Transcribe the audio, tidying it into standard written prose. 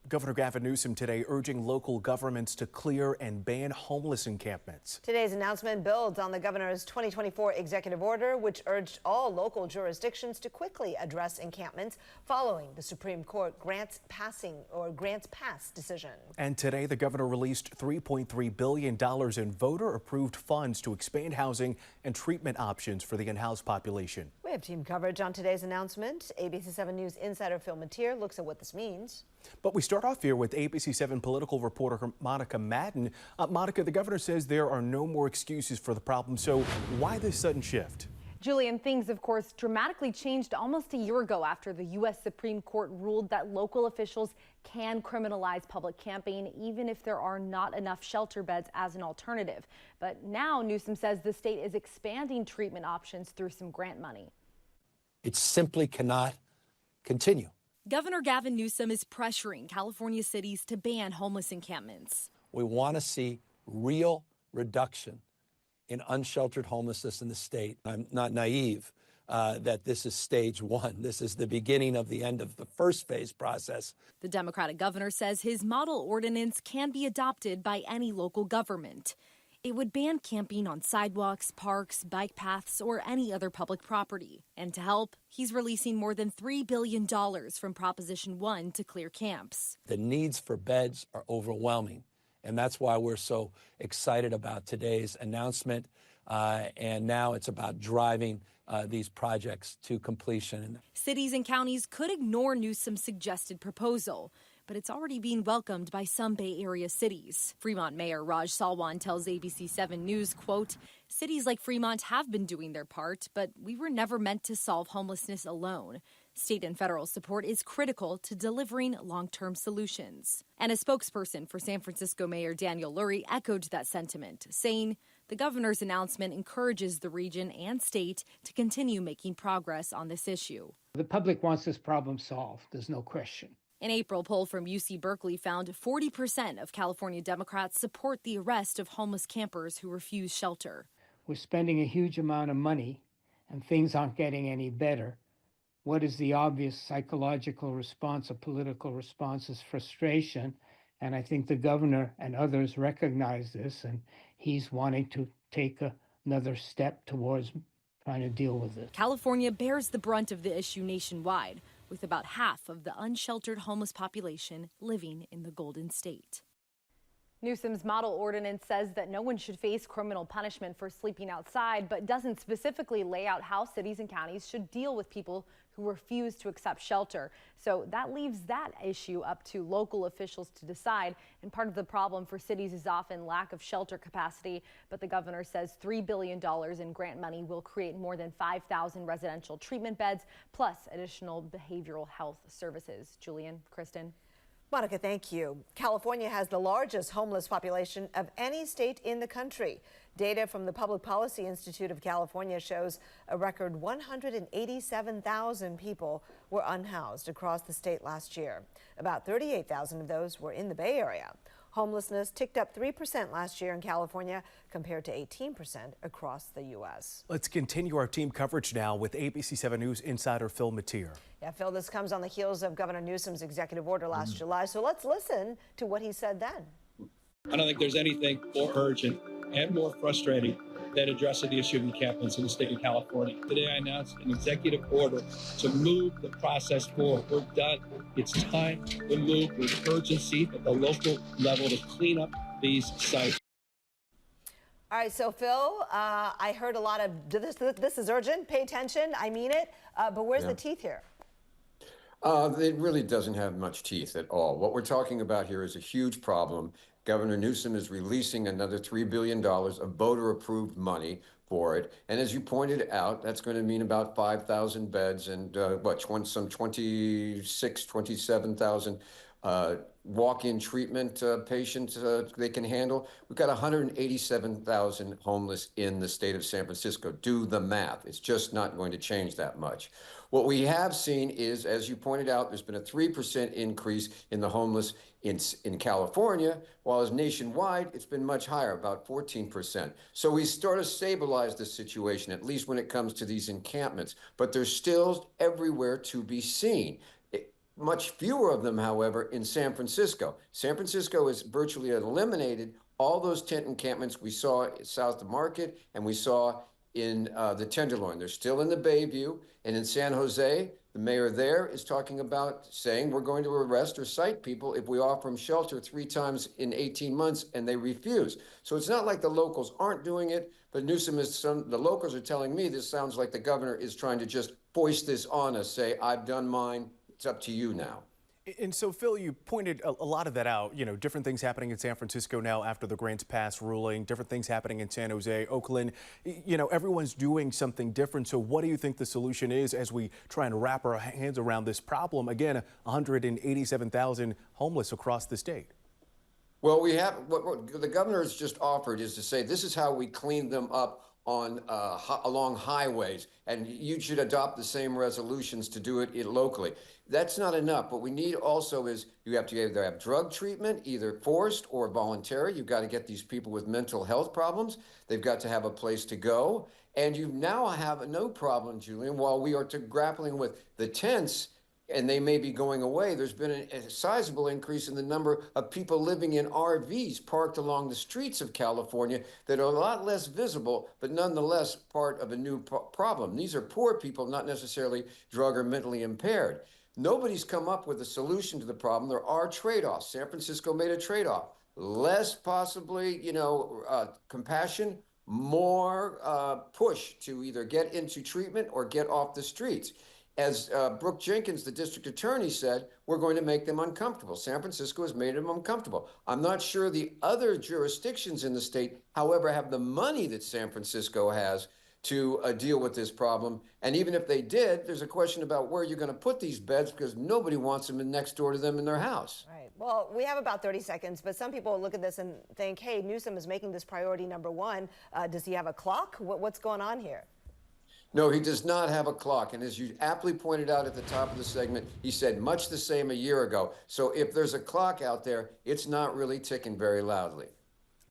Governor Gavin Newsom today urging local governments to clear and ban homeless encampments. Today's announcement builds on the governor's 2024 executive order, which urged all local jurisdictions to quickly address encampments following the Supreme Court grants pass decision. And today, the governor released $3.3 billion in voter-approved funds to expand housing and treatment options for the unhoused population. We have team coverage on today's announcement. ABC 7 News insider Phil Mateer looks at what this means. But we start off here with ABC 7 political reporter Monica Madden. Monica, the governor says there are no more excuses for the problem. So why this sudden shift? Julian, things, of course, dramatically changed almost a year ago after the U.S. Supreme Court ruled that local officials can criminalize public camping, even if there are not enough shelter beds as an alternative. But now Newsom says the state is expanding treatment options through some grant money. It simply cannot continue. Governor Gavin Newsom is pressuring California cities to ban homeless encampments. We want to see real reduction in unsheltered homelessness in the state. I'm not naive that this is stage one. This is the beginning of the end of the first phase process. The Democratic governor says his model ordinance can be adopted by any local government. It would ban camping on sidewalks, parks, bike paths, or any other public property. And to help, he's releasing more than $3 billion from Proposition 1 to clear camps. The needs for beds are overwhelming, and that's why we're so excited about today's announcement. And now it's about driving these projects to completion. Cities and counties could ignore Newsom's suggested proposal, but it's already being welcomed by some Bay Area cities. Fremont Mayor Raj Salwan tells ABC 7 News, quote, "Cities like Fremont have been doing their part, but we were never meant to solve homelessness alone. State and federal support is critical to delivering long-term solutions." And a spokesperson for San Francisco Mayor Daniel Lurie echoed that sentiment, saying the governor's announcement encourages the region and state to continue making progress on this issue. The public wants this problem solved, there's no question. An April poll from UC Berkeley found 40% of California Democrats support the arrest of homeless campers who refuse shelter. We're spending a huge amount of money and things aren't getting any better. What is the obvious psychological response, a political response, is frustration. And I think the governor and others recognize this, and he's wanting to take another step towards trying to deal with it. California bears the brunt of the issue nationwide, with about half of the unsheltered homeless population living in the Golden State. Newsom's model ordinance says that no one should face criminal punishment for sleeping outside, but doesn't specifically lay out how cities and counties should deal with people who refuse to accept shelter. So that leaves that issue up to local officials to decide. And part of the problem for cities is often lack of shelter capacity. But the governor says $3 billion in grant money will create more than 5,000 residential treatment beds, plus additional behavioral health services. Julian, Kristen. Monica, thank you. California has the largest homeless population of any state in the country. Data from the Public Policy Institute of California shows a record 187,000 people were unhoused across the state last year. About 38,000 of those were in the Bay Area. Homelessness ticked up 3% last year in California compared to 18% across the U.S. Let's continue our team coverage now with ABC 7 News insider Phil Mateer. Yeah, Phil, this comes on the heels of Governor Newsom's executive order last July. So let's listen to what he said then. I don't think there's anything more urgent and more frustrating than addressing the issue of encampments in the state of California. Today I announced an executive order to move the process forward. We're done. It's time to move with urgency at the local level to clean up these sites. All right, so Phil, I heard a lot of this is urgent, pay attention, I mean it, but where's the teeth here? It really doesn't have much teeth at all. What we're talking about here is a huge problem. Governor Newsom is releasing another $3 billion of voter-approved money for it. And as you pointed out, that's going to mean about 5,000 beds and some 27,000 walk-in treatment patients they can handle. We've got 187,000 homeless in the state of San Francisco. Do the math. It's just not going to change that much. What we have seen is, as you pointed out, there's been a 3% increase in the homeless in California, while as nationwide, it's been much higher, about 14%. So we sort of stabilized the situation, at least when it comes to these encampments, but they're still everywhere to be seen. much fewer of them, however, in San Francisco. San Francisco has virtually eliminated all those tent encampments we saw south of Market and we saw in the Tenderloin. They're still in the Bayview. And in San Jose, the mayor there is talking about saying we're going to arrest or cite people if we offer them shelter 3 times in 18 months and they refuse. So it's not like the locals aren't doing it, but Newsom is the locals are telling me this sounds like the governor is trying to just foist this on us, say, I've done mine, it's up to you now. And so, Phil, you pointed a lot of that out, different things happening in San Francisco now after the grants pass ruling, different things happening in San Jose, Oakland. Everyone's doing something different. So what do you think the solution is as we try and wrap our hands around this problem? Again, 187,000 homeless across the state. Well, we have what the governor has just offered is to say this is how we clean them up on along highways, and you should adopt the same resolutions to do it locally. That's not enough. What we need also is you have to either have drug treatment, either forced or voluntary. You've got to get these people with mental health problems. They've got to have a place to go. And you now have no problem, Julian, while we are grappling with the tents, and they may be going away, there's been a sizable increase in the number of people living in RVs parked along the streets of California that are a lot less visible, but nonetheless part of a new problem. These are poor people, not necessarily drug or mentally impaired. Nobody's come up with a solution to the problem. There are trade-offs. San Francisco made a trade-off. Less possibly, compassion, more push to either get into treatment or get off the streets. As Brooke Jenkins, the district attorney, said, we're going to make them uncomfortable. San Francisco has made them uncomfortable. I'm not sure the other jurisdictions in the state, however, have the money that San Francisco has to deal with this problem. And even if they did, there's a question about where you're going to put these beds because nobody wants them next door to them in their house. Right. Well, we have about 30 seconds, but some people look at this and think, hey, Newsom is making this priority number one. Does he have a clock? What's going on here? No, he does not have a clock. And as you aptly pointed out at the top of the segment, he said much the same a year ago. So if there's a clock out there, it's not really ticking very loudly.